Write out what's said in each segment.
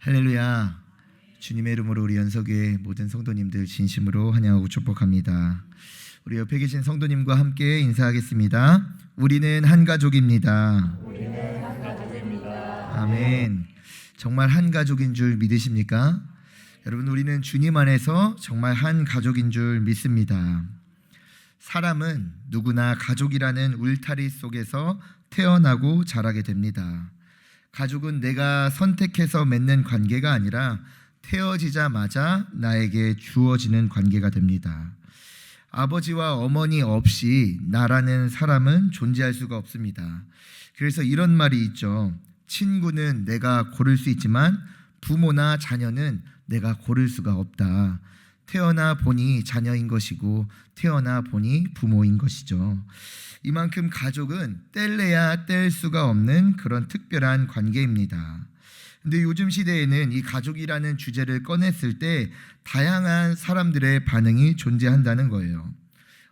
할렐루야. 주님의 이름으로 우리 연석교회 모든 성도님들 진심으로 환영하고 축복합니다. 우리 옆에 계신 성도님과 함께 인사하겠습니다. 우리는 한 가족입니다. 아멘. 정말 한 가족인 줄 믿으십니까? 여러분, 우리는 주님 안에서 정말 한 가족인 줄 믿습니다. 사람은 누구나 가족이라는 울타리 속에서 태어나고 자라게 됩니다. 가족은 내가 선택해서 맺는 관계가 아니라 태어지자마자 나에게 주어지는 관계가 됩니다. 아버지와 어머니 없이 나라는 사람은 존재할 수가 없습니다. 그래서 이런 말이 있죠. 친구는 내가 고를 수 있지만 부모나 자녀는 내가 고를 수가 없다. 태어나 보니 자녀인 것이고 태어나 보니 부모인 것이죠. 이만큼 가족은 뗄래야 뗄 수가 없는 그런 특별한 관계입니다. 근데 요즘 시대에는 이 가족이라는 주제를 꺼냈을 때 다양한 사람들의 반응이 존재한다는 거예요.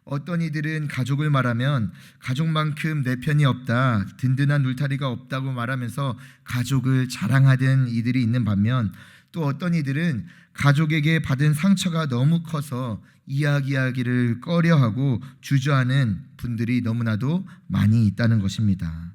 어떤 이들은 가족을 말하면 가족만큼 내 편이 없다, 든든한 울타리가 없다고 말하면서 가족을 자랑하던 이들이 있는 반면, 또 어떤 이들은 가족에게 받은 상처가 너무 커서 이야기하기를 꺼려하고 주저하는 분들이 너무나도 많이 있다는 것입니다.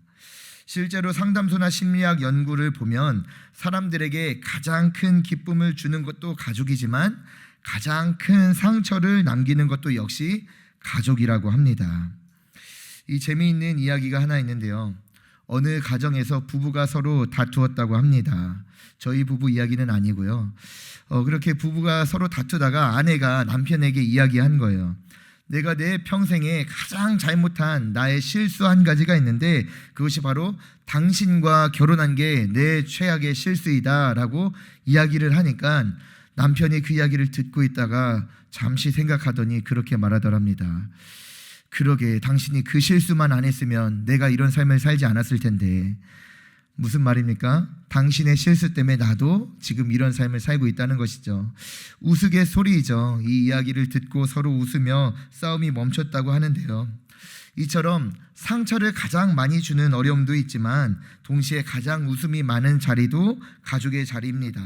실제로 상담소나 심리학 연구를 보면 사람들에게 가장 큰 기쁨을 주는 것도 가족이지만 가장 큰 상처를 남기는 것도 역시 가족이라고 합니다. 이 재미있는 이야기가 하나 있는데요. 어느 가정에서 부부가 서로 다투었다고 합니다. 저희 부부 이야기는 아니고요. 그렇게 부부가 서로 다투다가 아내가 남편에게 이야기한 거예요. 내가 내 평생에 가장 잘못한 나의 실수 한 가지가 있는데 그것이 바로 당신과 결혼한 게 내 최악의 실수이다 라고 이야기를 하니까 남편이 그 이야기를 듣고 있다가 잠시 생각하더니 그렇게 말하더랍니다. 그러게, 당신이 그 실수만 안 했으면 내가 이런 삶을 살지 않았을 텐데. 무슨 말입니까? 당신의 실수 때문에 나도 지금 이런 삶을 살고 있다는 것이죠. 우스갯소리이죠. 이 이야기를 듣고 서로 웃으며 싸움이 멈췄다고 하는데요. 이처럼 상처를 가장 많이 주는 어려움도 있지만 동시에 가장 웃음이 많은 자리도 가족의 자리입니다.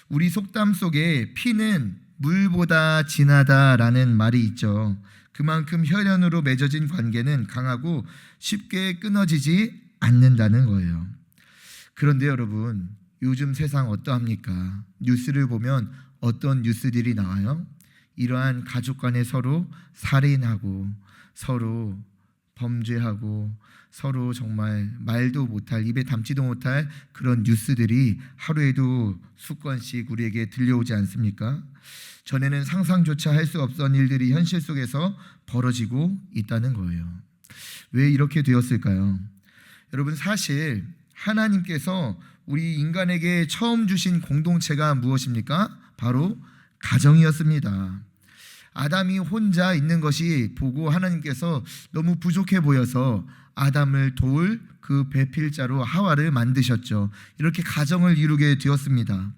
우리 속담 속에 피는 물보다 진하다라는 말이 있죠. 그만큼 혈연으로 맺어진 관계는 강하고 쉽게 끊어지지 않는다는 거예요. 그런데 여러분, 요즘 세상 어떠합니까? 뉴스를 보면 어떤 뉴스들이 나와요? 이러한 가족 간에 서로 살인하고 서로 범죄하고 서로 정말 말도 못할, 입에 담지도 못할 그런 뉴스들이 하루에도 수건씩 우리에게 들려오지 않습니까? 전에는 상상조차 할 수 없던 일들이 현실 속에서 벌어지고 있다는 거예요. 왜 이렇게 되었을까요? 여러분, 사실 하나님께서 우리 인간에게 처음 주신 공동체가 무엇입니까? 바로 가정이었습니다. 아담이 혼자 있는 것이 보고 하나님께서 너무 부족해 보여서 아담을 도울 그 배필자로 하와를 만드셨죠. 이렇게 가정을 이루게 되었습니다.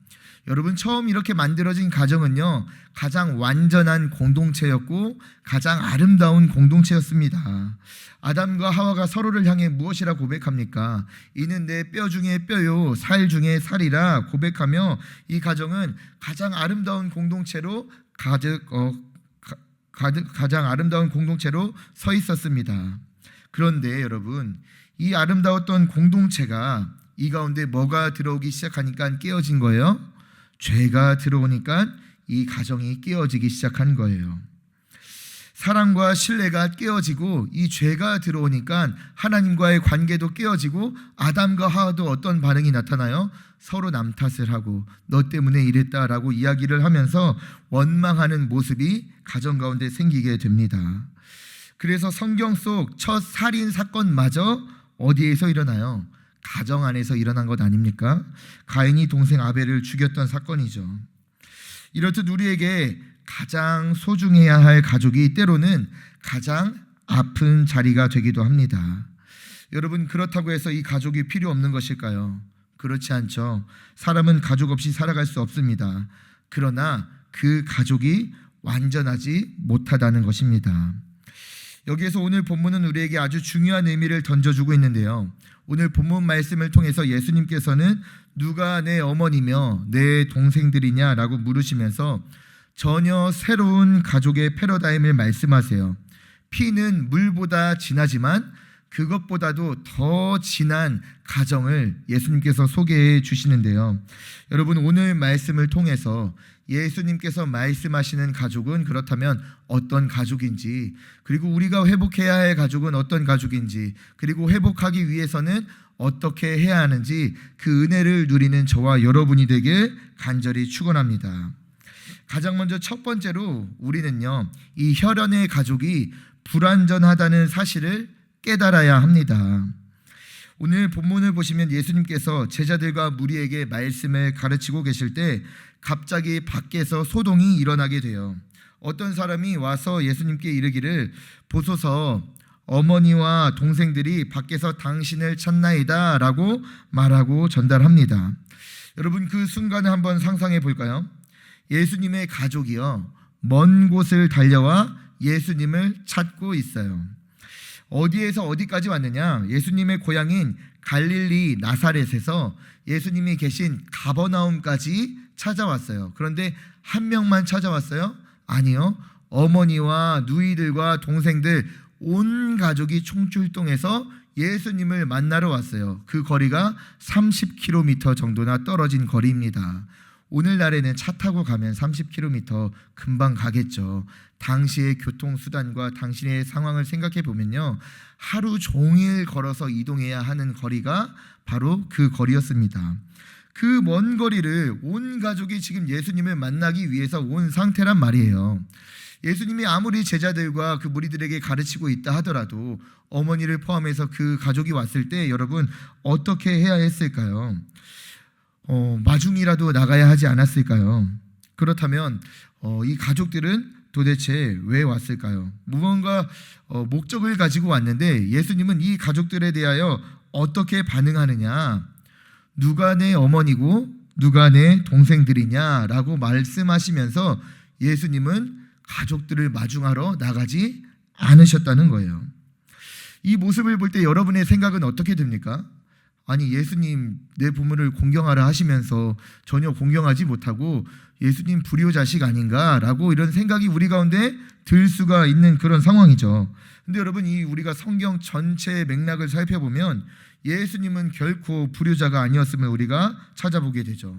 여러분, 처음 이렇게 만들어진 가정은요, 가장 완전한 공동체였고 가장 아름다운 공동체였습니다. 아담과 하와가 서로를 향해 무엇이라 고백합니까? 이는 내 뼈 중에 뼈요 살 중에 살이라 고백하며 이 가정은 가장 아름다운 공동체로 가장 아름다운 공동체로 서 있었습니다. 그런데 여러분, 이 아름다웠던 공동체가 이 가운데 뭐가 들어오기 시작하니까 깨어진 거예요? 죄가 들어오니까 이 가정이 깨어지기 시작한 거예요. 사랑과 신뢰가 깨어지고 이 죄가 들어오니까 하나님과의 관계도 깨어지고 아담과 하와도 어떤 반응이 나타나요? 서로 남 탓을 하고 너 때문에 이랬다라고 이야기를 하면서 원망하는 모습이 가정 가운데 생기게 됩니다. 그래서 성경 속 첫 살인 사건마저 어디에서 일어나요? 가정 안에서 일어난 것 아닙니까? 가인이 동생 아벨을 죽였던 사건이죠. 이렇듯 우리에게 가장 소중해야 할 가족이 때로는 가장 아픈 자리가 되기도 합니다. 여러분, 그렇다고 해서 이 가족이 필요 없는 것일까요? 그렇지 않죠. 사람은 가족 없이 살아갈 수 없습니다. 그러나 그 가족이 완전하지 못하다는 것입니다. 여기에서 오늘 본문은 우리에게 아주 중요한 의미를 던져주고 있는데요. 오늘 본문 말씀을 통해서 예수님께서는 누가 내 어머니며 내 동생들이냐라고 물으시면서 전혀 새로운 가족의 패러다임을 말씀하세요. 피는 물보다 진하지만 그것보다도 더 진한 가정을 예수님께서 소개해 주시는데요. 여러분, 오늘 말씀을 통해서 예수님께서 말씀하시는 가족은 그렇다면 어떤 가족인지, 그리고 우리가 회복해야 할 가족은 어떤 가족인지, 그리고 회복하기 위해서는 어떻게 해야 하는지 그 은혜를 누리는 저와 여러분이 되길 간절히 축원합니다. 가장 먼저 첫 번째로 우리는요, 이 혈연의 가족이 불완전하다는 사실을 깨달아야 합니다. 오늘 본문을 보시면 예수님께서 제자들과 무리에게 말씀을 가르치고 계실 때 갑자기 밖에서 소동이 일어나게 돼요. 어떤 사람이 와서 예수님께 이르기를, 보소서, 어머니와 동생들이 밖에서 당신을 찾나이다 라고 말하고 전달합니다. 여러분, 그 순간을 한번 상상해 볼까요? 예수님의 가족이요, 먼 곳을 달려와 예수님을 찾고 있어요. 어디에서 어디까지 왔느냐? 예수님의 고향인 갈릴리 나사렛에서 예수님이 계신 가버나움까지 찾아왔어요. 그런데 한 명만 찾아왔어요? 아니요. 어머니와 누이들과 동생들 온 가족이 총출동해서 예수님을 만나러 왔어요. 그 거리가 30km 정도나 떨어진 거리입니다. 오늘날에는 차 타고 가면 30km 금방 가겠죠. 당시의 교통수단과 당신의 상황을 생각해 보면요, 하루 종일 걸어서 이동해야 하는 거리가 바로 그 거리였습니다. 그 먼 거리를 온 가족이 지금 예수님을 만나기 위해서 온 상태란 말이에요. 예수님이 아무리 제자들과 그 무리들에게 가르치고 있다 하더라도 어머니를 포함해서 그 가족이 왔을 때 여러분 어떻게 해야 했을까요? 마중이라도 나가야 하지 않았을까요? 그렇다면 이 가족들은 도대체 왜 왔을까요? 무언가 목적을 가지고 왔는데 예수님은 이 가족들에 대하여 어떻게 반응하느냐? 누가 내 어머니고 누가 내 동생들이냐라고 말씀하시면서 예수님은 가족들을 마중하러 나가지 않으셨다는 거예요. 이 모습을 볼 때 여러분의 생각은 어떻게 됩니까? 아니, 예수님 내 부모를 공경하라 하시면서 전혀 공경하지 못하고 예수님 불효자식 아닌가라고 이런 생각이 우리 가운데 들 수가 있는 그런 상황이죠. 근데 여러분, 이 우리가 성경 전체의 맥락을 살펴보면 예수님은 결코 불효자가 아니었음을 우리가 찾아보게 되죠.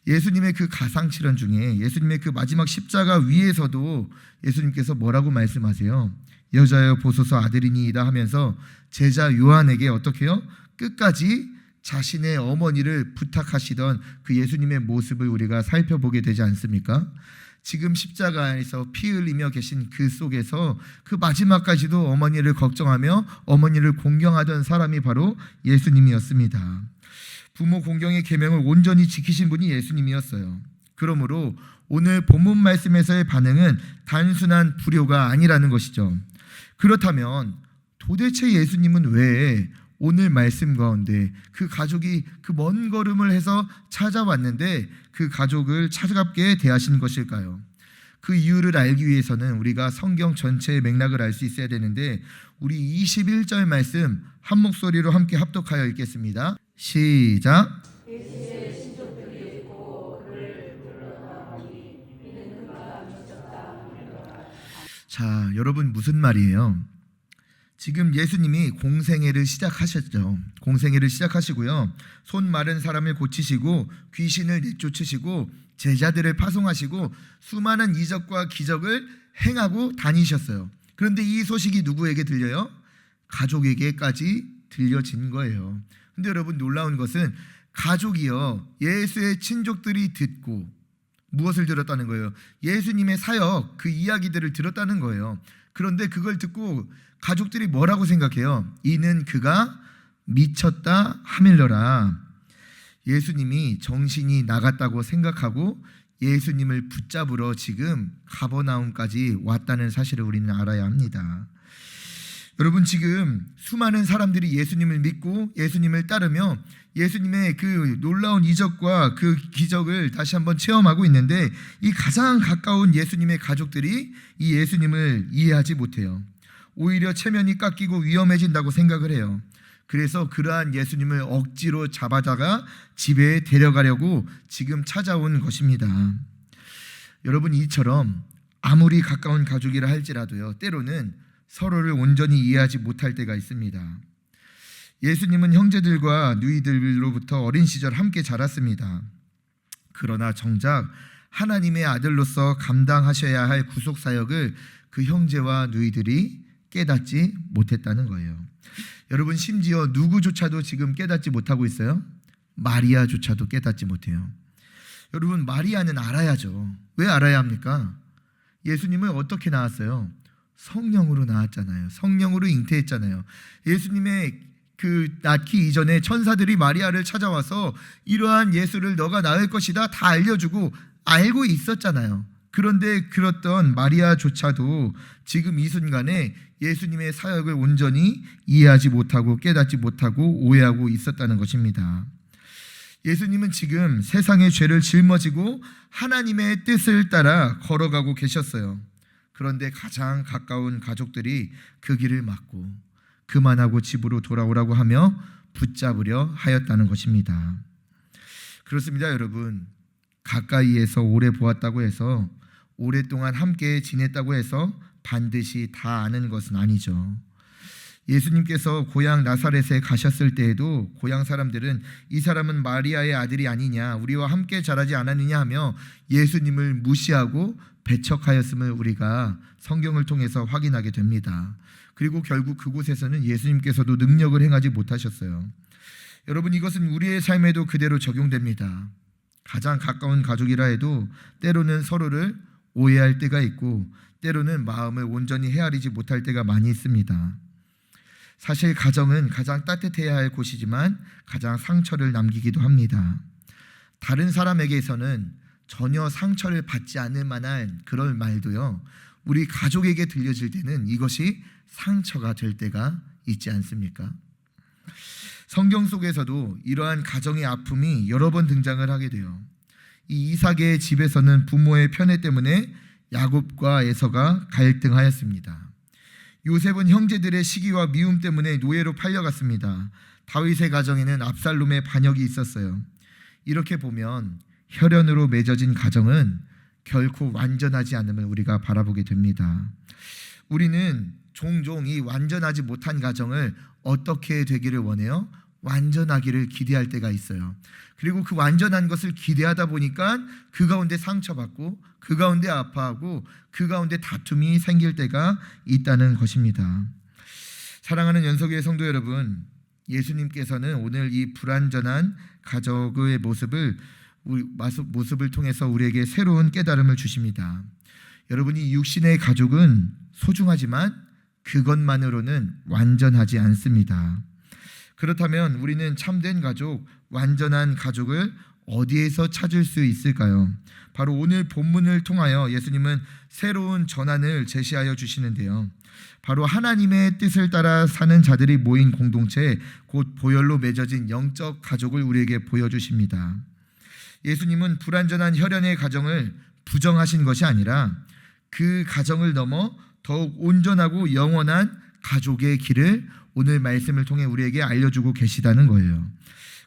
예수님의 그 가상칠언 중에 예수님의 그 마지막 십자가 위에서도 예수님께서 뭐라고 말씀하세요? 여자여 보소서 아들이니이다 하면서 제자 요한에게 어떻게 해요? 끝까지 자신의 어머니를 부탁하시던 그 예수님의 모습을 우리가 살펴보게 되지 않습니까? 지금 십자가에서 피 흘리며 계신 그 속에서 그 마지막까지도 어머니를 걱정하며 어머니를 공경하던 사람이 바로 예수님이었습니다. 부모 공경의 계명을 온전히 지키신 분이 예수님이었어요. 그러므로 오늘 본문 말씀에서의 반응은 단순한 불효가 아니라는 것이죠. 그렇다면 도대체 예수님은 왜 오늘 말씀 가운데 그 가족이 그 먼 걸음을 해서 찾아왔는데 그 가족을 차갑게 대하신 것일까요? 그 이유를 알기 위해서는 우리가 성경 전체의 맥락을 알 수 있어야 되는데 우리 21절 말씀 한 목소리로 함께 합독하여 읽겠습니다. 시작. 자, 여러분 무슨 말이에요? 지금 예수님이 공생애를 시작하셨죠. 공생애를 시작하시고요, 손 마른 사람을 고치시고 귀신을 내쫓으시고 제자들을 파송하시고 수많은 이적과 기적을 행하고 다니셨어요. 그런데 이 소식이 누구에게 들려요? 가족에게까지 들려진 거예요. 근데 여러분, 놀라운 것은 가족이요, 예수의 친족들이 듣고 무엇을 들었다는 거예요? 예수님의 사역, 그 이야기들을 들었다는 거예요. 그런데 그걸 듣고 가족들이 뭐라고 생각해요? 이는 그가 미쳤다 하밀러라. 예수님이 정신이 나갔다고 생각하고 예수님을 붙잡으러 지금 가버나움까지 왔다는 사실을 우리는 알아야 합니다. 여러분, 지금 수많은 사람들이 예수님을 믿고 예수님을 따르며 예수님의 그 놀라운 이적과 그 기적을 다시 한번 체험하고 있는데 이 가장 가까운 예수님의 가족들이 이 예수님을 이해하지 못해요. 오히려 체면이 깎이고 위험해진다고 생각을 해요. 그래서 그러한 예수님을 억지로 잡아다가 집에 데려가려고 지금 찾아온 것입니다. 여러분, 이처럼 아무리 가까운 가족이라 할지라도요, 때로는 서로를 온전히 이해하지 못할 때가 있습니다. 예수님은 형제들과 누이들로부터 어린 시절 함께 자랐습니다. 그러나 정작 하나님의 아들로서 감당하셔야 할 구속 사역을 그 형제와 누이들이 깨닫지 못했다는 거예요. 여러분, 심지어 누구조차도 지금 깨닫지 못하고 있어요. 마리아조차도 깨닫지 못해요. 여러분, 마리아는 알아야죠. 왜 알아야 합니까? 예수님을 어떻게 낳았어요? 성령으로 낳았잖아요. 성령으로 잉태했잖아요. 예수님의 낳기 이전에 천사들이 마리아를 찾아와서 이러한 예수를 너가 낳을 것이다 다 알려주고 알고 있었잖아요. 그런데 그랬던 마리아조차도 지금 이 순간에 예수님의 사역을 온전히 이해하지 못하고 깨닫지 못하고 오해하고 있었다는 것입니다. 예수님은 지금 세상의 죄를 짊어지고 하나님의 뜻을 따라 걸어가고 계셨어요. 그런데 가장 가까운 가족들이 그 길을 막고 그만하고 집으로 돌아오라고 하며 붙잡으려 하였다는 것입니다. 그렇습니다, 여러분. 가까이에서 오래 보았다고 해서, 오랫동안 함께 지냈다고 해서 반드시 다 아는 것은 아니죠. 예수님께서 고향 나사렛에 가셨을 때에도 고향 사람들은 이 사람은 마리아의 아들이 아니냐, 우리와 함께 자라지 않았느냐 하며 예수님을 무시하고 배척하였음을 우리가 성경을 통해서 확인하게 됩니다. 그리고 결국 그곳에서는 예수님께서도 능력을 행하지 못하셨어요. 여러분, 이것은 우리의 삶에도 그대로 적용됩니다. 가장 가까운 가족이라 해도 때로는 서로를 오해할 때가 있고 때로는 마음을 온전히 헤아리지 못할 때가 많이 있습니다. 사실 가정은 가장 따뜻해야 할 곳이지만 가장 상처를 남기기도 합니다. 다른 사람에게서는 전혀 상처를 받지 않을 만한 그런 말도요, 우리 가족에게 들려질 때는 이것이 상처가 될 때가 있지 않습니까? 성경 속에서도 이러한 가정의 아픔이 여러 번 등장을 하게 돼요. 이 이삭의 집에서는 부모의 편애 때문에 야곱과 에서가 갈등하였습니다. 요셉은 형제들의 시기와 미움 때문에 노예로 팔려갔습니다. 다윗의 가정에는 압살롬의 반역이 있었어요. 이렇게 보면 혈연으로 맺어진 가정은 결코 완전하지 않음을 우리가 바라보게 됩니다. 우리는 종종 이 완전하지 못한 가정을 어떻게 되기를 원해요? 완전하기를 기대할 때가 있어요. 그리고 그 완전한 것을 기대하다 보니까 그 가운데 상처받고 그 가운데 아파하고 그 가운데 다툼이 생길 때가 있다는 것입니다. 사랑하는 연석의 성도 여러분, 예수님께서는 오늘 이 불완전한 가족의 모습을 통해서 우리에게 새로운 깨달음을 주십니다. 여러분이 육신의 가족은 소중하지만 그것만으로는 완전하지 않습니다. 그렇다면 우리는 참된 가족, 완전한 가족을 어디에서 찾을 수 있을까요? 바로 오늘 본문을 통하여 예수님은 새로운 전환을 제시하여 주시는데요. 바로 하나님의 뜻을 따라 사는 자들이 모인 공동체, 곧 보혈로 맺어진 영적 가족을 우리에게 보여주십니다. 예수님은 불완전한 혈연의 가정을 부정하신 것이 아니라 그 가정을 넘어 더욱 온전하고 영원한 가족의 길을 오늘 말씀을 통해 우리에게 알려주고 계시다는 거예요.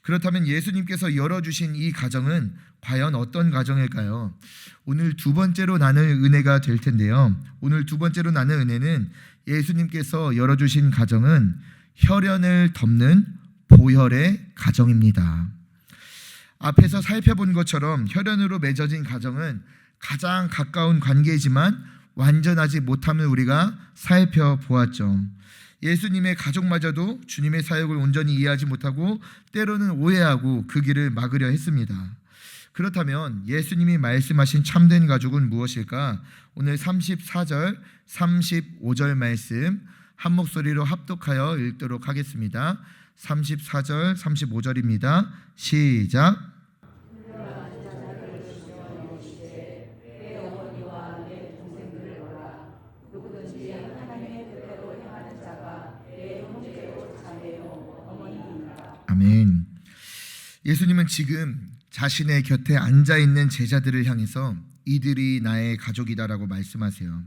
그렇다면 예수님께서 열어주신 이 가정은 과연 어떤 가정일까요? 오늘 두 번째로 나눌 은혜가 될 텐데요. 오늘 두 번째로 나눌 은혜는 예수님께서 열어주신 가정은 혈연을 덮는 보혈의 가정입니다. 앞에서 살펴본 것처럼 혈연으로 맺어진 가정은 가장 가까운 관계이지만 완전하지 못함을 우리가 살펴보았죠. 예수님의 가족마저도 주님의 사역을 온전히 이해하지 못하고 때로는 오해하고 그 길을 막으려 했습니다. 그렇다면 예수님이 말씀하신 참된 가족은 무엇일까? 오늘 34절, 35절 말씀 한 목소리로 합독하여 읽도록 하겠습니다. 34절, 35절입니다. 시작. 아멘. 예수님은 지금 자신의 곁에 앉아있는 제자들을 향해서 이들이 나의 가족이다라고 말씀하세요.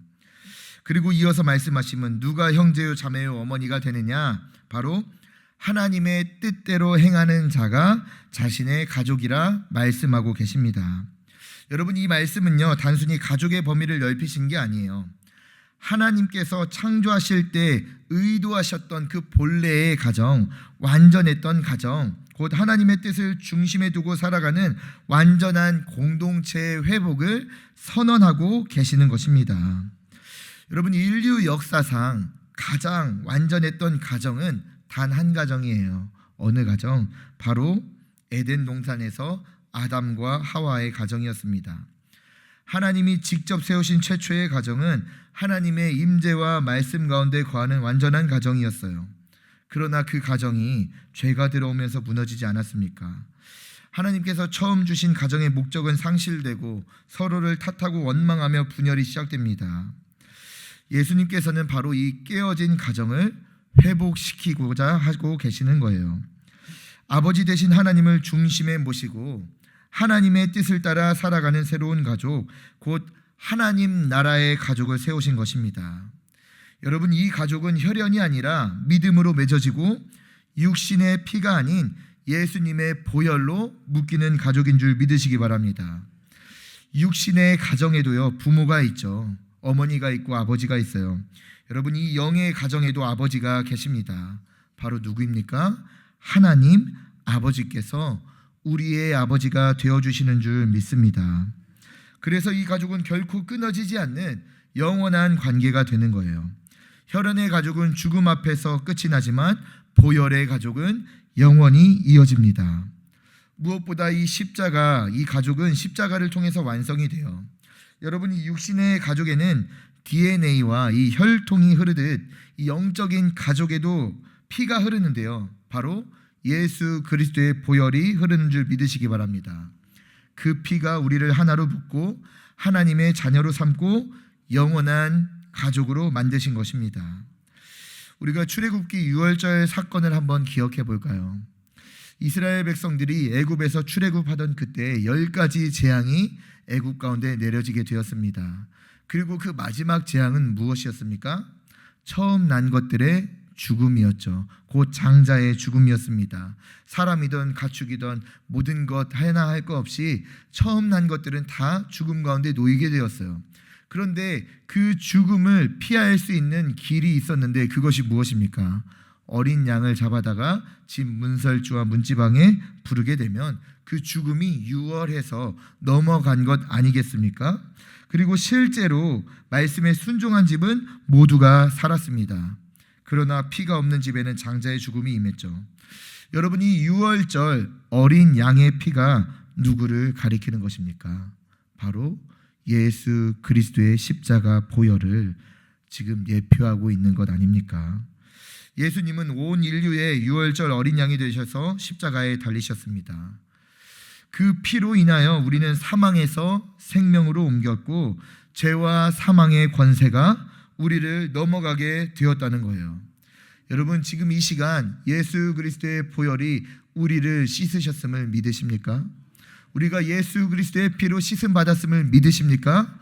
그리고 이어서 말씀하시면 누가 형제요 자매요 어머니가 되느냐? 바로 하나님의 뜻대로 행하는 자가 자신의 가족이라 말씀하고 계십니다. 여러분, 이 말씀은요, 단순히 가족의 범위를 넓히신 게 아니에요. 하나님께서 창조하실 때 의도하셨던 그 본래의 가정, 완전했던 가정, 곧 하나님의 뜻을 중심에 두고 살아가는 완전한 공동체의 회복을 선언하고 계시는 것입니다. 여러분, 인류 역사상 가장 완전했던 가정은 단 한 가정이에요. 어느 가정? 바로 에덴 동산에서 아담과 하와의 가정이었습니다. 하나님이 직접 세우신 최초의 가정은 하나님의 임재와 말씀 가운데 거하는 완전한 가정이었어요. 그러나 그 가정이 죄가 들어오면서 무너지지 않았습니까? 하나님께서 처음 주신 가정의 목적은 상실되고 서로를 탓하고 원망하며 분열이 시작됩니다. 예수님께서는 바로 이 깨어진 가정을 회복시키고자 하고 계시는 거예요. 아버지 되신 하나님을 중심에 모시고 하나님의 뜻을 따라 살아가는 새로운 가족, 곧 하나님 나라의 가족을 세우신 것입니다. 여러분, 이 가족은 혈연이 아니라 믿음으로 맺어지고 육신의 피가 아닌 예수님의 보혈로 묶이는 가족인 줄 믿으시기 바랍니다. 육신의 가정에도요, 부모가 있죠. 어머니가 있고 아버지가 있어요. 여러분, 이 영의 가정에도 아버지가 계십니다. 바로 누구입니까? 하나님 아버지께서 우리의 아버지가 되어주시는 줄 믿습니다. 그래서 이 가족은 결코 끊어지지 않는 영원한 관계가 되는 거예요. 혈연의 가족은 죽음 앞에서 끝이 나지만 보혈의 가족은 영원히 이어집니다. 무엇보다 이 가족은 십자가를 통해서 완성이 돼요. 여러분, 이 육신의 가족에는 DNA와 이 혈통이 흐르듯 이 영적인 가족에도 피가 흐르는데요, 바로 예수 그리스도의 보혈이 흐르는 줄 믿으시기 바랍니다. 그 피가 우리를 하나로 묶고 하나님의 자녀로 삼고 영원한 가족으로 만드신 것입니다. 우리가 출애굽기 6월절 사건을 한번 기억해 볼까요? 이스라엘 백성들이 애굽에서 출애굽하던 그때 10가지 재앙이 애굽 가운데 내려지게 되었습니다. 그리고 그 마지막 재앙은 무엇이었습니까? 처음 난 것들의 죽음이었죠. 곧 장자의 죽음이었습니다. 사람이든 가축이든 모든 것 하나 할 것 없이 처음 난 것들은 다 죽음 가운데 놓이게 되었어요. 그런데 그 죽음을 피할 수 있는 길이 있었는데 그것이 무엇입니까? 어린 양을 잡아다가 집 문설주와 문지방에 부르게 되면 그 죽음이 유월해서 넘어간 것 아니겠습니까? 그리고 실제로 말씀에 순종한 집은 모두가 살았습니다. 그러나 피가 없는 집에는 장자의 죽음이 임했죠. 여러분, 이 유월절 어린 양의 피가 누구를 가리키는 것입니까? 바로 예수 그리스도의 십자가 보혈을 지금 예표하고 있는 것 아닙니까? 예수님은 온 인류의 유월절 어린 양이 되셔서 십자가에 달리셨습니다. 그 피로 인하여 우리는 사망에서 생명으로 옮겼고 죄와 사망의 권세가 우리를 넘어가게 되었다는 거예요. 여러분, 지금 이 시간 예수 그리스도의 보혈이 우리를 씻으셨음을 믿으십니까? 우리가 예수 그리스도의 피로 씻음 받았음을 믿으십니까?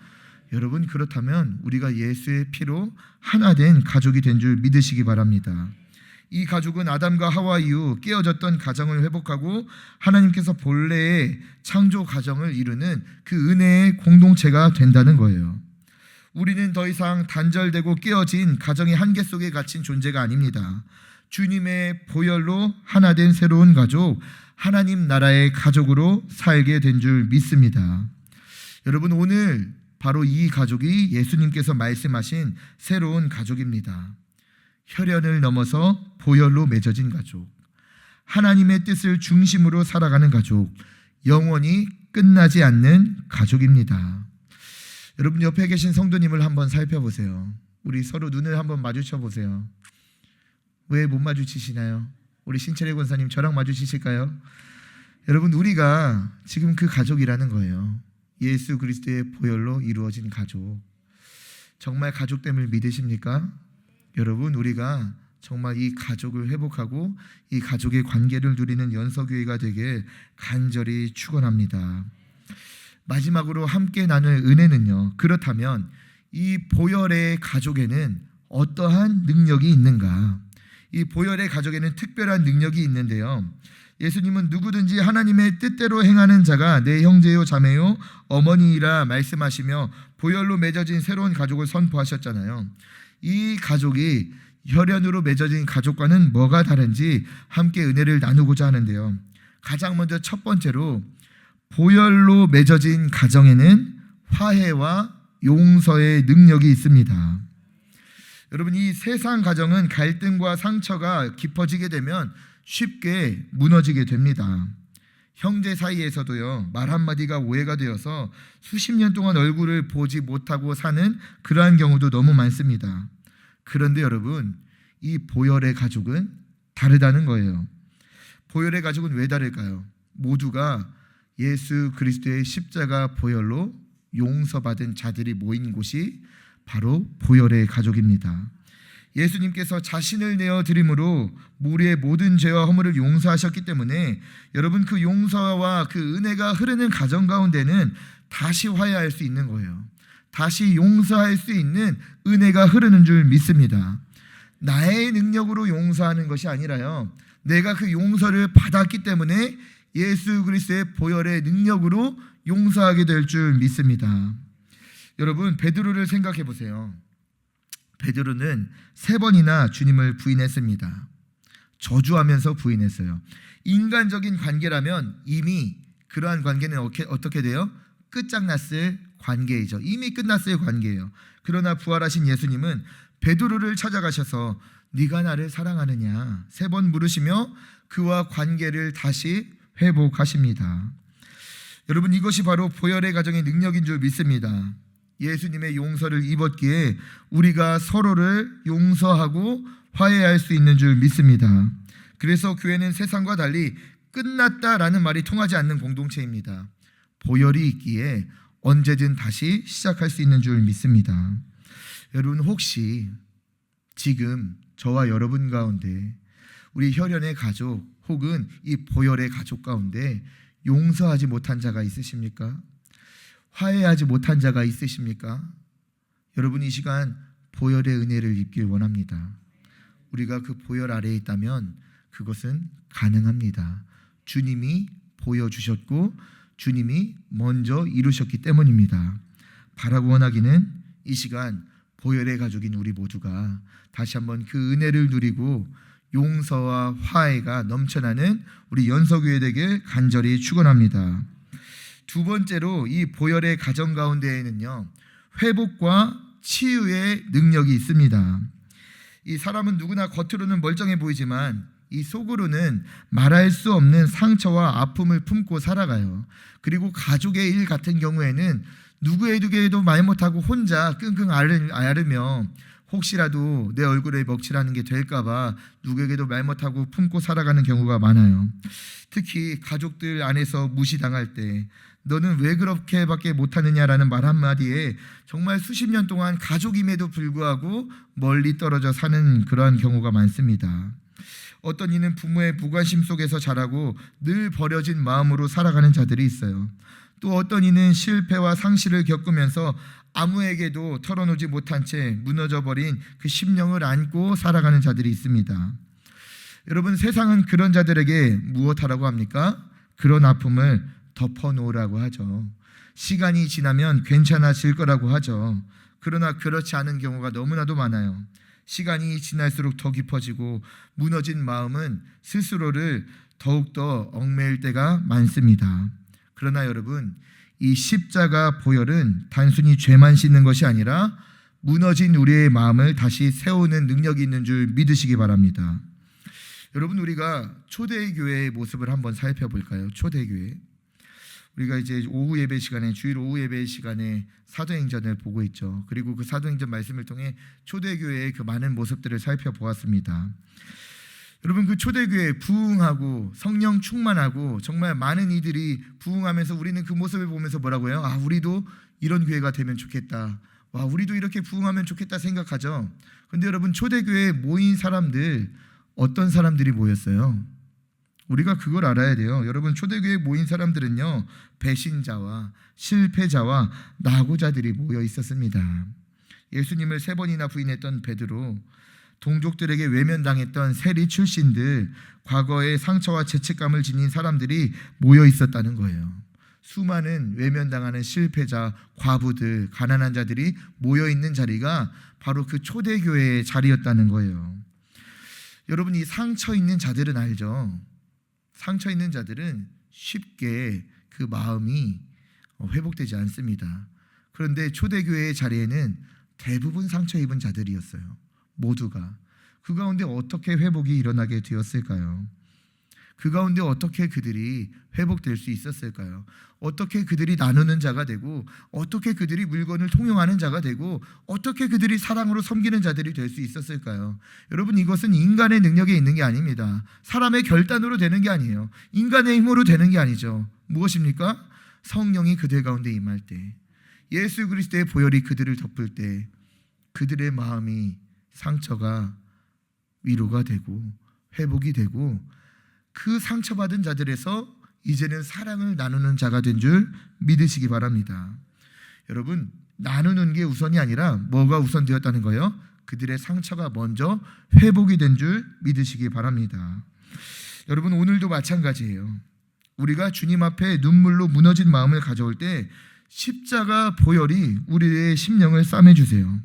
여러분, 그렇다면 우리가 예수의 피로 하나 된 가족이 된 줄 믿으시기 바랍니다. 이 가족은 아담과 하와 이후 깨어졌던 가정을 회복하고 하나님께서 본래의 창조 가정을 이루는 그 은혜의 공동체가 된다는 거예요. 우리는 더 이상 단절되고 깨어진 가정의 한계 속에 갇힌 존재가 아닙니다. 주님의 보혈로 하나 된 새로운 가족, 하나님 나라의 가족으로 살게 된 줄 믿습니다. 여러분, 오늘 바로 이 가족이 예수님께서 말씀하신 새로운 가족입니다. 혈연을 넘어서 보혈로 맺어진 가족, 하나님의 뜻을 중심으로 살아가는 가족, 영원히 끝나지 않는 가족입니다. 여러분, 옆에 계신 성도님을 한번 살펴보세요. 우리 서로 눈을 한번 마주쳐 보세요. 왜 못 마주치시나요? 우리 신철의 권사님 저랑 마주치실까요? 여러분, 우리가 지금 그 가족이라는 거예요. 예수 그리스도의 보혈로 이루어진 가족. 정말 가족됨을 믿으십니까? 여러분, 우리가 정말 이 가족을 회복하고 이 가족의 관계를 누리는 연서교회가 되길 간절히 축원합니다. 마지막으로 함께 나눌 은혜는요, 그렇다면 이 보혈의 가족에는 어떠한 능력이 있는가? 이 보혈의 가족에는 특별한 능력이 있는데요. 예수님은 누구든지 하나님의 뜻대로 행하는 자가 내 형제요 자매요 어머니이라 말씀하시며 보혈로 맺어진 새로운 가족을 선포하셨잖아요. 이 가족이 혈연으로 맺어진 가족과는 뭐가 다른지 함께 은혜를 나누고자 하는데요. 가장 먼저 첫 번째로 보혈로 맺어진 가정에는 화해와 용서의 능력이 있습니다. 여러분, 이 세상 가정은 갈등과 상처가 깊어지게 되면 쉽게 무너지게 됩니다. 형제 사이에서도요, 말 한마디가 오해가 되어서 수십 년 동안 얼굴을 보지 못하고 사는 그러한 경우도 너무 많습니다. 그런데 여러분, 이 보혈의 가족은 다르다는 거예요. 보혈의 가족은 왜 다를까요? 모두가 예수 그리스도의 십자가 보혈로 용서받은 자들이 모인 곳이 바로 보혈의 가족입니다. 예수님께서 자신을 내어 드림으로 우리의 모든 죄와 허물을 용서하셨기 때문에 여러분, 그 용서와 그 은혜가 흐르는 가정 가운데는 다시 화해할 수 있는 거예요. 다시 용서할 수 있는 은혜가 흐르는 줄 믿습니다. 나의 능력으로 용서하는 것이 아니라요, 내가 그 용서를 받았기 때문에 예수 그리스도의 보혈의 능력으로 용서하게 될 줄 믿습니다. 여러분, 베드로를 생각해 보세요. 베드로는 3번이나 주님을 부인했습니다. 저주하면서 부인했어요. 인간적인 관계라면 이미 그러한 관계는 어떻게 돼요? 끝장났을 관계이죠. 이미 끝났을 관계예요. 그러나 부활하신 예수님은 베드로를 찾아가셔서 네가 나를 사랑하느냐 3번 물으시며 그와 관계를 다시 회복하십니다. 여러분, 이것이 바로 보혈의 가정의 능력인 줄 믿습니다. 예수님의 용서를 입었기에 우리가 서로를 용서하고 화해할 수 있는 줄 믿습니다. 그래서 교회는 세상과 달리 끝났다라는 말이 통하지 않는 공동체입니다. 보혈이 있기에 언제든 다시 시작할 수 있는 줄 믿습니다. 여러분, 혹시 지금 저와 여러분 가운데 우리 혈연의 가족 혹은 이 보혈의 가족 가운데 용서하지 못한 자가 있으십니까? 화해하지 못한 자가 있으십니까? 여러분, 이 시간 보혈의 은혜를 입길 원합니다. 우리가 그 보혈 아래에 있다면 그것은 가능합니다. 주님이 보여주셨고 주님이 먼저 이루셨기 때문입니다. 바라고 원하기는 이 시간 보혈의 가족인 우리 모두가 다시 한번 그 은혜를 누리고 용서와 화해가 넘쳐나는 우리 연서교회 되길 간절히 축원합니다. 두 번째로 이 보혈의 가정 가운데에는요, 회복과 치유의 능력이 있습니다. 이 사람은 누구나 겉으로는 멀쩡해 보이지만 이 속으로는 말할 수 없는 상처와 아픔을 품고 살아가요. 그리고 가족의 일 같은 경우에는 누구에게도 말 못하고 혼자 끙끙 앓으며 혹시라도 내 얼굴에 먹칠하는 게 될까봐 누구에게도 말 못하고 품고 살아가는 경우가 많아요. 특히 가족들 안에서 무시당할 때 너는 왜 그렇게밖에 못하느냐라는 말 한마디에 정말 수십 년 동안 가족임에도 불구하고 멀리 떨어져 사는 그러한 경우가 많습니다. 어떤 이는 부모의 무관심 속에서 자라고 늘 버려진 마음으로 살아가는 자들이 있어요. 또 어떤 이는 실패와 상실을 겪으면서 아무에게도 털어놓지 못한 채 무너져버린 그 심령을 안고 살아가는 자들이 있습니다. 여러분, 세상은 그런 자들에게 무엇하라고 합니까? 그런 아픔을 덮어놓으라고 하죠. 시간이 지나면 괜찮아질 거라고 하죠. 그러나 그렇지 않은 경우가 너무나도 많아요. 시간이 지날수록 더 깊어지고 무너진 마음은 스스로를 더욱더 얽매일 때가 많습니다. 그러나 여러분, 이 십자가 보혈은 단순히 죄만 씻는 것이 아니라 무너진 우리의 마음을 다시 세우는 능력이 있는 줄 믿으시기 바랍니다. 여러분, 우리가 초대교회의 모습을 한번 살펴볼까요? 초대교회. 우리가 이제 오후 예배 시간에, 주일 오후 예배 시간에 사도행전을 보고 있죠. 그리고 그 사도행전 말씀을 통해 초대교회의 그 많은 모습들을 살펴보았습니다. 여러분, 그 초대교회 부흥하고 성령 충만하고 정말 많은 이들이 부흥하면서 우리는 그 모습을 보면서 뭐라고 해요? 아, 우리도 이런 교회가 되면 좋겠다. 와, 우리도 이렇게 부흥하면 좋겠다 생각하죠. 근데 여러분, 초대교회에 모인 사람들, 어떤 사람들이 모였어요? 우리가 그걸 알아야 돼요. 여러분, 초대교회에 모인 사람들은요, 배신자와 실패자와 낙오자들이 모여 있었습니다. 예수님을 3번이나 부인했던 베드로, 동족들에게 외면당했던 세리 출신들, 과거의 상처와 죄책감을 지닌 사람들이 모여 있었다는 거예요. 수많은 외면당하는 실패자, 과부들, 가난한 자들이 모여 있는 자리가 바로 그 초대교회의 자리였다는 거예요. 여러분, 이 상처 있는 자들은 알죠? 상처 있는 자들은 쉽게 그 마음이 회복되지 않습니다. 그런데 초대교회의 자리에는 대부분 상처 입은 자들이었어요. 모두가. 그 가운데 어떻게 회복이 일어나게 되었을까요? 그 가운데 어떻게 그들이 회복될 수 있었을까요? 어떻게 그들이 나누는 자가 되고, 어떻게 그들이 물건을 통용하는 자가 되고, 어떻게 그들이 사랑으로 섬기는 자들이 될 수 있었을까요? 여러분, 이것은 인간의 능력에 있는 게 아닙니다. 사람의 결단으로 되는 게 아니에요. 인간의 힘으로 되는 게 아니죠. 무엇입니까? 성령이 그들 가운데 임할 때, 예수 그리스도의 보혈이 그들을 덮을 때, 그들의 마음이, 상처가 위로가 되고 회복이 되고, 그 상처받은 자들에서 이제는 사랑을 나누는 자가 된 줄 믿으시기 바랍니다. 여러분, 나누는 게 우선이 아니라 뭐가 우선되었다는 거예요? 그들의 상처가 먼저 회복이 된 줄 믿으시기 바랍니다. 여러분, 오늘도 마찬가지예요. 우리가 주님 앞에 눈물로 무너진 마음을 가져올 때 십자가 보혈이 우리의 심령을 싸매주세요.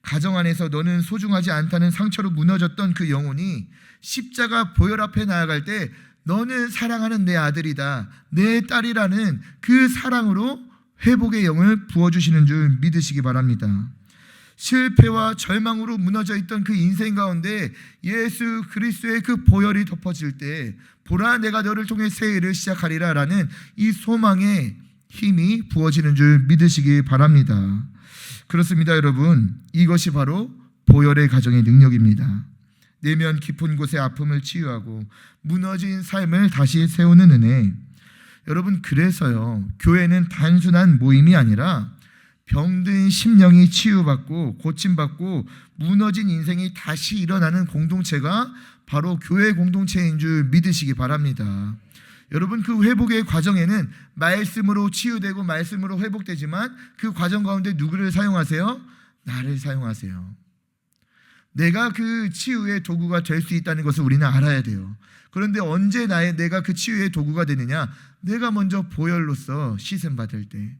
가정 안에서 너는 소중하지 않다는 상처로 무너졌던 그 영혼이 십자가 보혈 앞에 나아갈 때 너는 사랑하는 내 아들이다, 내 딸이라는 그 사랑으로 회복의 영을 부어주시는 줄 믿으시기 바랍니다. 실패와 절망으로 무너져 있던 그 인생 가운데 예수 그리스도의 그 보혈이 덮어질 때, 보라 내가 너를 통해 새 일을 시작하리라 라는 이 소망의 힘이 부어지는 줄 믿으시기 바랍니다. 그렇습니다, 여러분. 이것이 바로 보혈의 가정의 능력입니다. 내면 깊은 곳의 아픔을 치유하고 무너진 삶을 다시 세우는 은혜. 여러분, 그래서요, 교회는 단순한 모임이 아니라 병든 심령이 치유받고 고침받고 무너진 인생이 다시 일어나는 공동체가 바로 교회 공동체인 줄 믿으시기 바랍니다. 여러분, 그 회복의 과정에는 말씀으로 치유되고 말씀으로 회복되지만 그 과정 가운데 누구를 사용하세요? 나를 사용하세요. 내가 그 치유의 도구가 될 수 있다는 것을 우리는 알아야 돼요. 그런데 언제 내가 그 치유의 도구가 되느냐? 내가 먼저 보혈로서 씻음받을 때,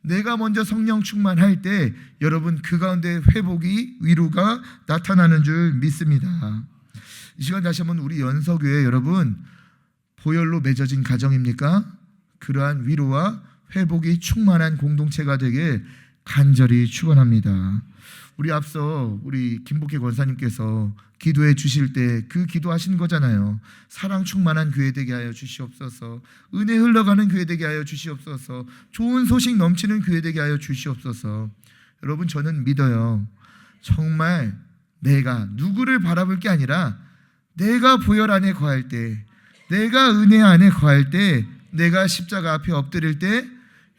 내가 먼저 성령 충만할 때, 여러분, 그 가운데 회복이, 위로가 나타나는 줄 믿습니다. 이 시간 다시 한번 우리 연서교회 여러분, 보혈로 맺어진 가정입니까? 그러한 위로와 회복이 충만한 공동체가 되길 간절히 축원합니다. 우리 앞서 우리 김복희 권사님께서 기도해 주실 때 그 기도하시는 거잖아요. 사랑 충만한 교회 되게 하여 주시옵소서, 은혜 흘러가는 교회 되게 하여 주시옵소서, 좋은 소식 넘치는 교회 되게 하여 주시옵소서. 여러분, 저는 믿어요. 정말 내가 누구를 바라볼 게 아니라 내가 보혈 안에 거할 때, 내가 은혜 안에 거할 때, 내가 십자가 앞에 엎드릴 때,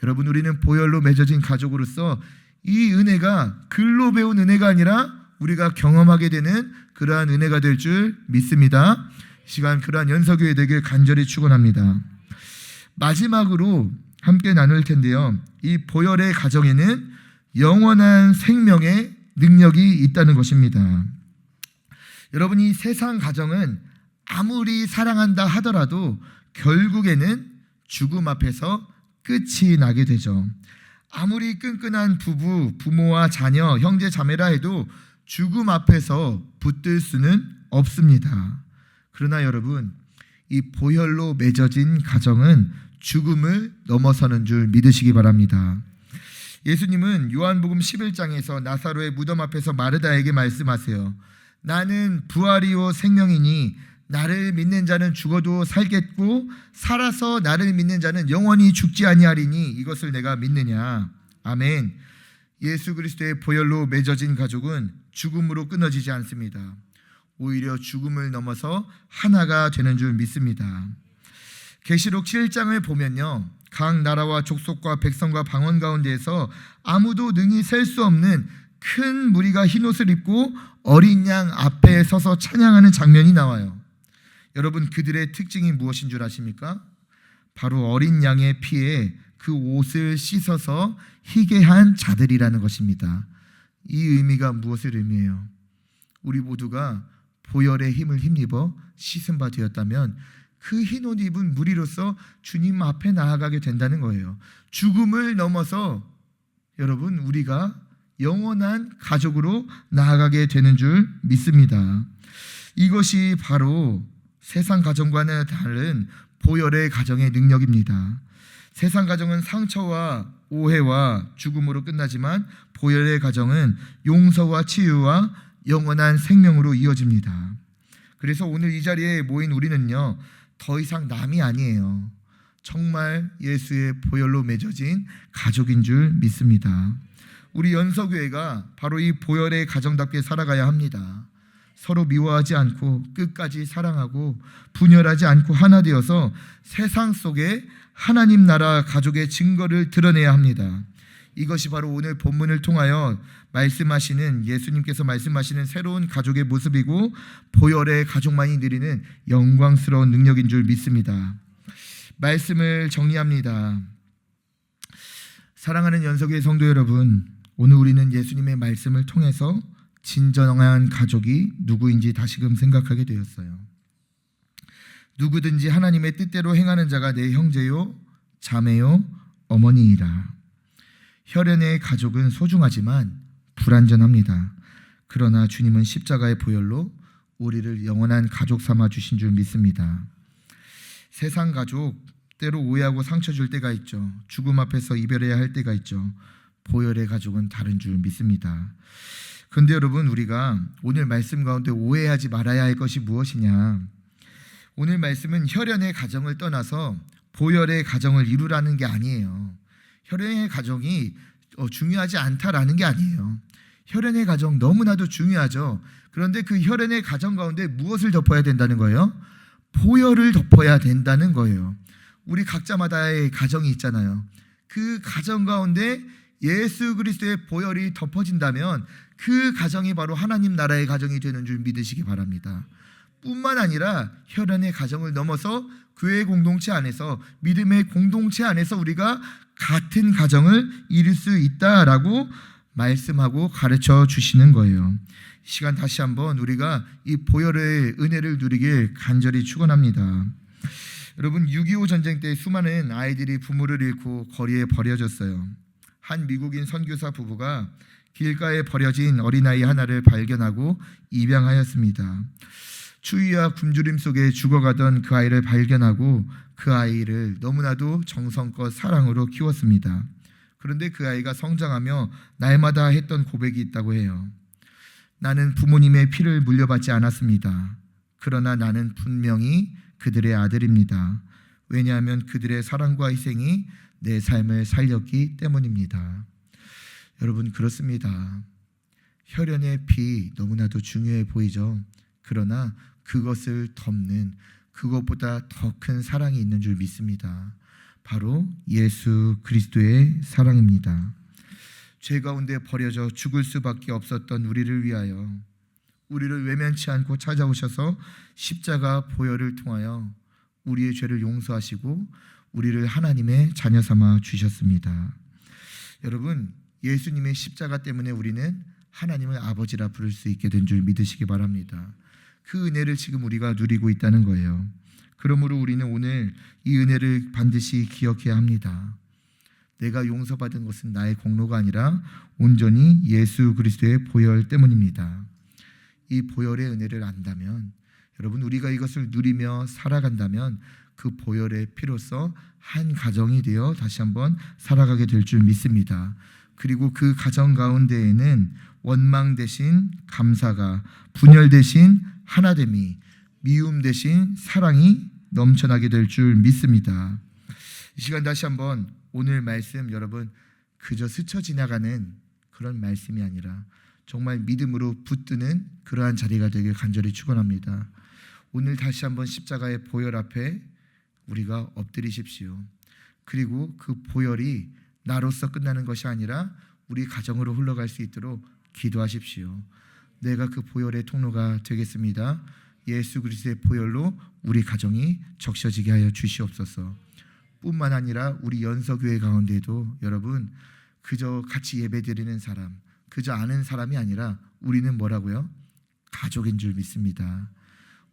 여러분, 우리는 보혈로 맺어진 가족으로서 이 은혜가 글로 배운 은혜가 아니라 우리가 경험하게 되는 그러한 은혜가 될 줄 믿습니다. 이 시간 그러한 연서교회 되길 간절히 축원합니다. 마지막으로 함께 나눌 텐데요, 이 보혈의 가정에는 영원한 생명의 능력이 있다는 것입니다. 여러분, 이 세상 가정은 아무리 사랑한다 하더라도 결국에는 죽음 앞에서 끝이 나게 되죠. 아무리 끈끈한 부부, 부모와 자녀, 형제, 자매라 해도 죽음 앞에서 붙들 수는 없습니다. 그러나 여러분, 이 보혈로 맺어진 가정은 죽음을 넘어서는 줄 믿으시기 바랍니다. 예수님은 요한복음 11장에서 나사로의 무덤 앞에서 마르다에게 말씀하세요. 나는 부활이요 생명이니 나를 믿는 자는 죽어도 살겠고 살아서 나를 믿는 자는 영원히 죽지 아니하리니 이것을 내가 믿느냐. 아멘. 예수 그리스도의 보혈로 맺어진 가족은 죽음으로 끊어지지 않습니다. 오히려 죽음을 넘어서 하나가 되는 줄 믿습니다. 계시록 7장을 보면요, 각 나라와 족속과 백성과 방언 가운데에서 아무도 능히 셀 수 없는 큰 무리가 흰옷을 입고 어린 양 앞에 서서 찬양하는 장면이 나와요. 여러분, 그들의 특징이 무엇인 줄 아십니까? 바로 어린 양의 피에 그 옷을 씻어서 희게 한 자들이라는 것입니다. 이 의미가 무엇을 의미해요? 우리 모두가 보혈의 힘을 힘입어 씻은 바 되었다면 그 흰 옷 입은 무리로서 주님 앞에 나아가게 된다는 거예요. 죽음을 넘어서 여러분 우리가 영원한 가족으로 나아가게 되는 줄 믿습니다. 이것이 바로 세상 가정과는 다른 보혈의 가정의 능력입니다. 세상 가정은 상처와 오해와 죽음으로 끝나지만 보혈의 가정은 용서와 치유와 영원한 생명으로 이어집니다. 그래서 오늘 이 자리에 모인 우리는요, 더 이상 남이 아니에요. 정말 예수의 보혈로 맺어진 가족인 줄 믿습니다. 우리 연서교회가 바로 이 보혈의 가정답게 살아가야 합니다. 서로 미워하지 않고 끝까지 사랑하고 분열하지 않고 하나 되어서 세상 속에 하나님 나라 가족의 증거를 드러내야 합니다. 이것이 바로 오늘 본문을 통하여 말씀하시는 예수님께서 말씀하시는 새로운 가족의 모습이고 보혈의 가족만이 누리는 영광스러운 능력인 줄 믿습니다. 말씀을 정리합니다. 사랑하는 연석의 성도 여러분, 오늘 우리는 예수님의 말씀을 통해서 진정한 가족이 누구인지 다시금 생각하게 되었어요. 누구든지 하나님의 뜻대로 행하는 자가 내 형제요, 자매요, 어머니이라. 혈연의 가족은 소중하지만 불완전합니다. 그러나 주님은 십자가의 보혈로 우리를 영원한 가족 삼아 주신 줄 믿습니다. 세상 가족 때로 오해하고 상처 줄 때가 있죠. 죽음 앞에서 이별해야 할 때가 있죠. 보혈의 가족은 다른 줄 믿습니다. 그런데 여러분, 우리가 오늘 말씀 가운데 오해하지 말아야 할 것이 무엇이냐? 오늘 말씀은 혈연의 가정을 떠나서 보혈의 가정을 이루라는 게 아니에요. 혈연의 가정이 중요하지 않다라는 게 아니에요. 혈연의 가정 너무나도 중요하죠. 그런데 그 혈연의 가정 가운데 무엇을 덮어야 된다는 거예요? 보혈을 덮어야 된다는 거예요. 우리 각자마다의 가정이 있잖아요. 그 가정 가운데 예수 그리스도의 보혈이 덮어진다면 그 가정이 바로 하나님 나라의 가정이 되는 줄 믿으시기 바랍니다. 뿐만 아니라 혈연의 가정을 넘어서 교회 공동체 안에서, 믿음의 공동체 안에서 우리가 같은 가정을 이룰 수 있다라고 말씀하고 가르쳐 주시는 거예요. 이 시간 다시 한번 우리가 이 보혈의 은혜를 누리길 간절히 축원합니다. 여러분, 6.25 전쟁 때 수많은 아이들이 부모를 잃고 거리에 버려졌어요. 한 미국인 선교사 부부가 길가에 버려진 어린아이 하나를 발견하고 입양하였습니다. 추위와 굶주림 속에 죽어가던 그 아이를 발견하고 그 아이를 너무나도 정성껏 사랑으로 키웠습니다. 그런데 그 아이가 성장하며 날마다 했던 고백이 있다고 해요. 나는 부모님의 피를 물려받지 않았습니다. 그러나 나는 분명히 그들의 아들입니다. 왜냐하면 그들의 사랑과 희생이 내 삶을 살렸기 때문입니다. 여러분, 그렇습니다. 혈연의 피 너무나도 중요해 보이죠. 그러나 그것을 덮는, 그것보다 더 큰 사랑이 있는 줄 믿습니다. 바로 예수 그리스도의 사랑입니다. 죄 가운데 버려져 죽을 수밖에 없었던 우리를 위하여, 우리를 외면치 않고 찾아오셔서 십자가 보혈을 통하여 우리의 죄를 용서하시고 우리를 하나님의 자녀 삼아 주셨습니다. 여러분, 예수님의 십자가 때문에 우리는 하나님을 아버지라 부를 수 있게 된 줄 믿으시기 바랍니다. 그 은혜를 지금 우리가 누리고 있다는 거예요. 그러므로 우리는 오늘 이 은혜를 반드시 기억해야 합니다. 내가 용서받은 것은 나의 공로가 아니라 온전히 예수 그리스도의 보혈 때문입니다. 이 보혈의 은혜를 안다면, 여러분, 우리가 이것을 누리며 살아간다면 그 보혈의 피로써 한 가정이 되어 다시 한번 살아가게 될 줄 믿습니다. 그리고 그 가정 가운데에는 원망 대신 감사가, 분열 대신 하나됨이, 미움 대신 사랑이 넘쳐나게 될 줄 믿습니다. 이 시간 다시 한번 오늘 말씀, 여러분, 그저 스쳐 지나가는 그런 말씀이 아니라 정말 믿음으로 붙드는 그러한 자리가 되길 간절히 축원합니다. 오늘 다시 한번 십자가의 보혈 앞에 우리가 엎드리십시오. 그리고 그 보혈이 나로서 끝나는 것이 아니라 우리 가정으로 흘러갈 수 있도록 기도하십시오. 내가 그 보혈의 통로가 되겠습니다. 예수 그리스도의 보혈로 우리 가정이 적셔지게 하여 주시옵소서. 뿐만 아니라 우리 연서교회 가운데도 여러분, 그저 같이 예배드리는 사람, 그저 아는 사람이 아니라 우리는 뭐라고요? 가족인 줄 믿습니다.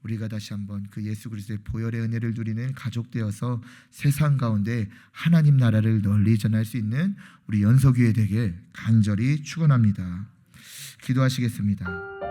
우리가 다시 한번 그 예수 그리스도의 보혈의 은혜를 누리는 가족 되어서 세상 가운데 하나님 나라를 널리 전할 수 있는 우리 연서교회 되길 간절히 축원합니다. 기도하시겠습니다.